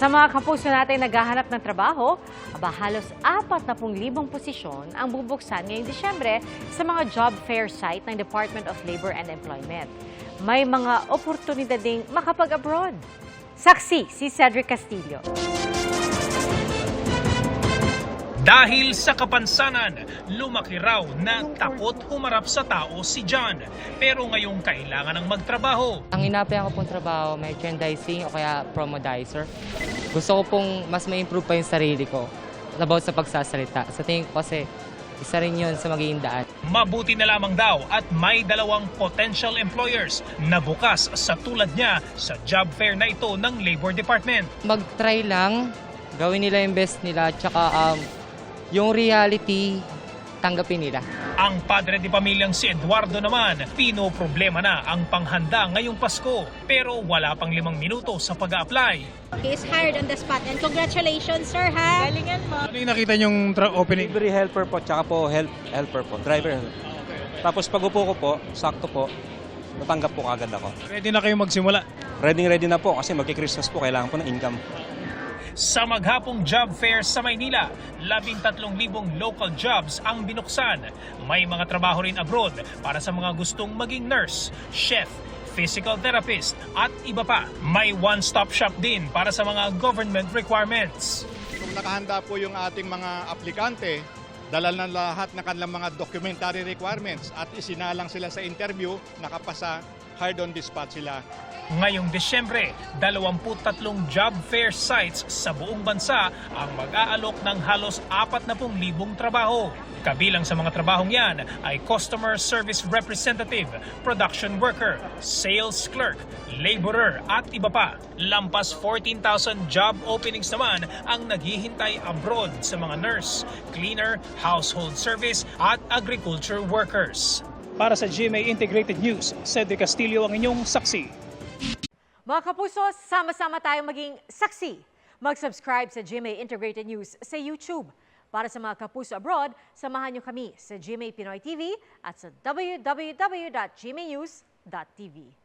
Sa mga kapuso natin naghahanap ng trabaho, halos 40,000 posisyon ang bubuksan ngayong Disyembre sa mga job fair site ng Department of Labor and Employment. May mga oportunidad ding makapag-abroad. Saksi si Cedric Castillo. Dahil sa kapansanan, lumaki raw na takot humarap sa tao si John. Pero ngayong kailangan ng magtrabaho. Ang inapayan ko pong trabaho, merchandising o kaya promodizer. Gusto ko pong mas ma-improve pa yung sarili ko about sa pagsasalita. Sa tingin ko kasi, isa rin yun sa magiging daan. Mabuti na lamang daw at may 2 potential employers na bukas sa tulad niya sa job fair na ito ng Labor Department. Mag-try lang, gawin nila yung best nila, tsaka yung reality, tanggapin nila. Ang padre de pamilyang si Eduardo naman, pinoproblema na ang panghanda ngayong Pasko. Pero wala pang 5 minuto sa pag-a-apply. He is hired on the spot and congratulations, sir, ha? Galingan mo. Ano yung nakita niyong opening? Delivery helper po, tsaka po helper po, driver. Tapos pag upo ko po, sakto po, natanggap po kagad ako. Ready na kayo magsimula? Ready na po kasi magki-Christmas po, kailangan po ng income. Sa maghapong job fair sa Maynila, 13,000 local jobs ang binuksan. May mga trabaho rin abroad para sa mga gustong maging nurse, chef, physical therapist at iba pa. May one-stop shop din para sa mga government requirements. Kung nakahanda po yung ating mga aplikante, dala na lahat ng kanilang mga documentary requirements at isinalang sila sa interview, nakapasa, hired on the spot sila. Ngayong Disyembre, 23 job fair sites sa buong bansa ang mag-aalok ng halos 40,000 trabaho. Kabilang sa mga trabahong yan ay customer service representative, production worker, sales clerk, laborer at iba pa. Lampas 14,000 job openings naman ang naghihintay abroad sa mga nurse, cleaner, household service at agriculture workers. Para sa GMA Integrated News, Cedric Castillo ang inyong saksi. Mga kapuso, sama-sama tayong maging saksi. Mag-subscribe sa GMA Integrated News sa YouTube. Para sa mga kapuso abroad, samahan niyo kami sa GMA Pinoy TV at sa www.gmanews.tv.